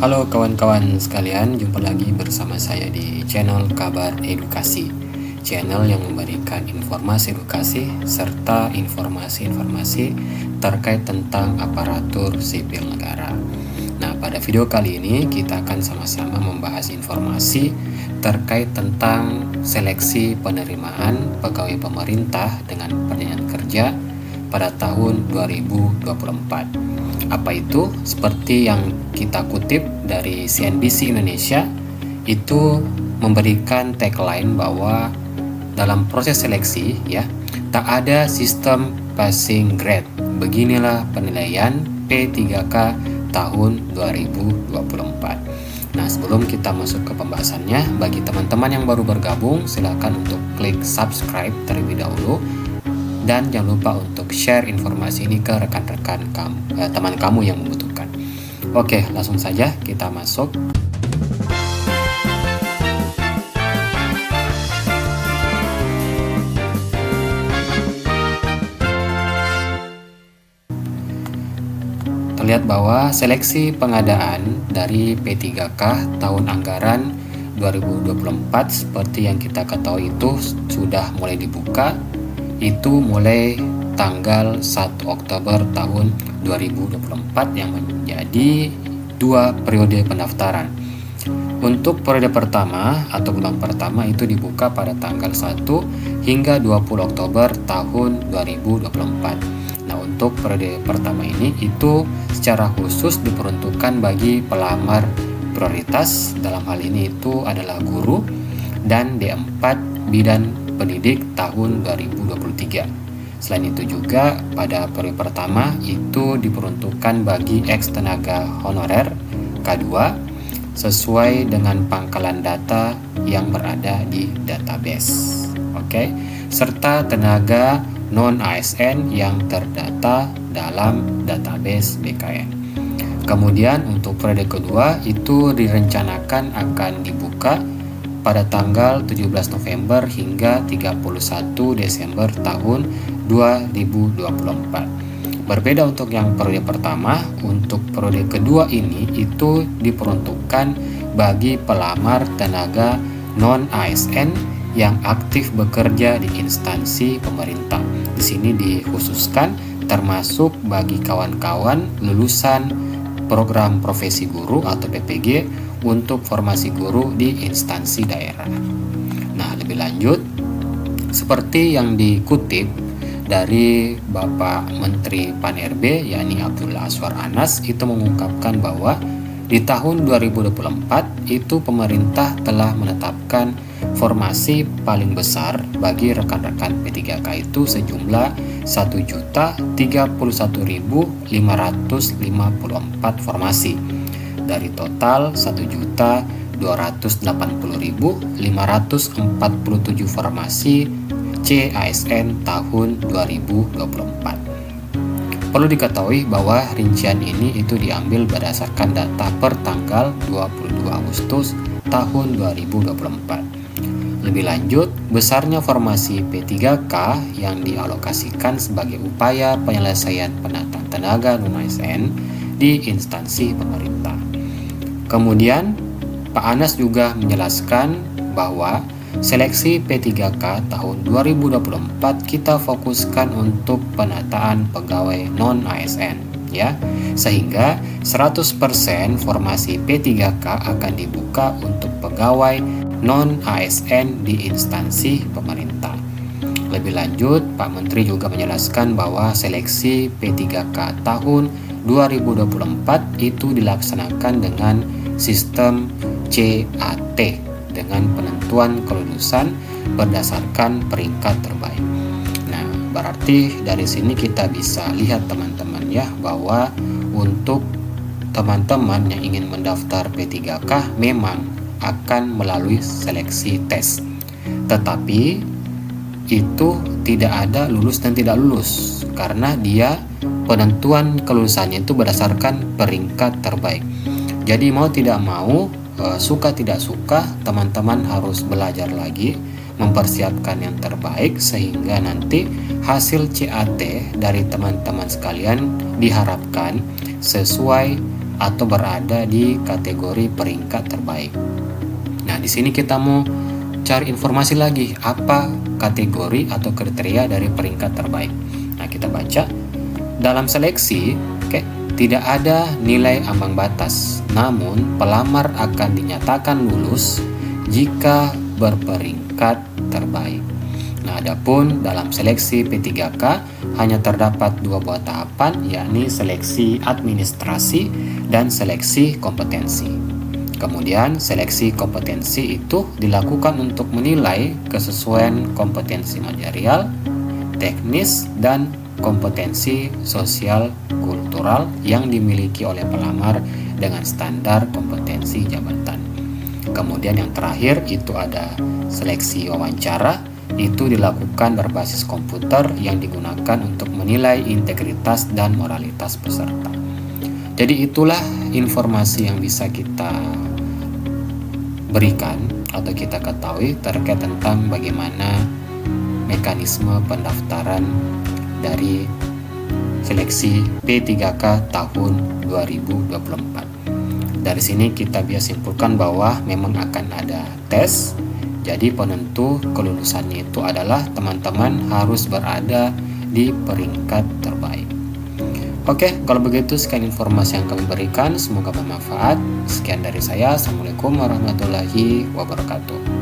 Halo kawan-kawan sekalian, jumpa lagi bersama saya di channel Kabar Edukasi, channel yang memberikan informasi edukasi serta informasi-informasi terkait tentang aparatur sipil negara. Nah, pada video kali ini kita akan sama-sama membahas informasi terkait tentang seleksi penerimaan pegawai pemerintah dengan perjanjian kerja pada tahun 2024. Apa itu? Seperti yang kita kutip dari CNBC Indonesia, itu memberikan tagline bahwa dalam proses seleksi tak ada sistem passing grade. Beginilah penilaian P3K tahun 2024. Nah, sebelum kita masuk ke pembahasannya, bagi teman-teman yang baru bergabung, silakan untuk klik subscribe terlebih dahulu. Dan jangan lupa untuk share informasi ini ke rekan-rekan teman kamu yang membutuhkan. Oke, langsung saja kita masuk. Terlihat bahwa seleksi pengadaan dari P3K tahun anggaran 2024 seperti yang kita ketahui itu sudah mulai dibuka. Itu mulai tanggal 1 Oktober tahun 2024 yang menjadi 2 periode pendaftaran. Untuk periode pertama atau bulan pertama itu dibuka pada tanggal 1 hingga 20 Oktober tahun 2024. Nah, untuk periode pertama ini itu secara khusus diperuntukkan bagi pelamar prioritas, dalam hal ini itu adalah guru dan D4 bidan pendidik tahun 2023. Selain itu juga pada periode pertama itu diperuntukkan bagi ex tenaga honorer K2 sesuai dengan pangkalan data yang berada di database. Serta tenaga non ASN yang terdata dalam database BKN. Kemudian untuk periode kedua itu direncanakan akan dibuka pada tanggal 17 November hingga 31 Desember tahun 2024. Berbeda untuk yang periode pertama, untuk periode kedua ini itu diperuntukkan bagi pelamar tenaga non-ASN yang aktif bekerja di instansi pemerintah. Di sini dikhususkan termasuk bagi kawan-kawan lulusan program profesi guru atau PPG untuk formasi guru di instansi daerah. Nah, lebih lanjut, seperti yang dikutip dari Bapak Menteri Pan-RB, yakni Abdullah Azwar Anas, itu mengungkapkan bahwa di tahun 2024 itu pemerintah telah menetapkan formasi paling besar bagi rekan-rekan P3K itu sejumlah 1.031.554 formasi dari total 1.280.547 formasi CASN tahun 2024. Perlu diketahui bahwa rincian ini itu diambil berdasarkan data per tanggal 22 Agustus tahun 2024. Lebih lanjut, besarnya formasi P3K yang dialokasikan sebagai upaya penyelesaian penataan tenaga non-ASN di instansi pemerintah. Kemudian, Pak Anas juga menjelaskan bahwa seleksi P3K tahun 2024 kita fokuskan untuk penataan pegawai non-ASN sehingga 100% formasi P3K akan dibuka untuk pegawai non-ASN di instansi pemerintah. Lebih lanjut, Pak Menteri juga menjelaskan bahwa seleksi P3K tahun 2024 itu dilaksanakan dengan sistem CAT dengan penentuan kelulusan berdasarkan peringkat terbaik. Nah, berarti dari sini kita bisa lihat teman-teman bahwa untuk teman-teman yang ingin mendaftar P3K memang akan melalui seleksi tes. Tetapi itu tidak ada lulus dan tidak lulus karena dia penentuan kelulusannya itu berdasarkan peringkat terbaik. Jadi mau tidak mau, suka tidak suka, teman-teman harus belajar lagi, mempersiapkan yang terbaik sehingga nanti hasil CAT dari teman-teman sekalian diharapkan sesuai atau berada di kategori peringkat terbaik. Nah, di sini kita mau cari informasi lagi, apa kategori atau kriteria dari peringkat terbaik. Nah, kita baca. Dalam seleksi, tidak ada nilai ambang batas, namun pelamar akan dinyatakan lulus jika berperingkat terbaik. Nah, adapun dalam seleksi P3K hanya terdapat 2 buah tahapan, yakni seleksi administrasi dan seleksi kompetensi. Kemudian seleksi kompetensi itu dilakukan untuk menilai kesesuaian kompetensi manajerial, teknis, dan kompetensi sosial kultural yang dimiliki oleh pelamar dengan standar kompetensi jabatan. Kemudian yang terakhir itu ada seleksi wawancara, itu dilakukan berbasis komputer yang digunakan untuk menilai integritas dan moralitas peserta. Jadi itulah informasi yang bisa kita berikan atau kita ketahui terkait tentang bagaimana mekanisme pendaftaran dari seleksi P3K tahun 2024. Dari sini kita bisa simpulkan bahwa memang akan ada tes. Jadi penentu kelulusannya itu adalah teman-teman harus berada di peringkat terbaik. Oke, kalau begitu sekian informasi yang kami berikan, semoga bermanfaat. Sekian dari saya. Assalamualaikum warahmatullahi wabarakatuh.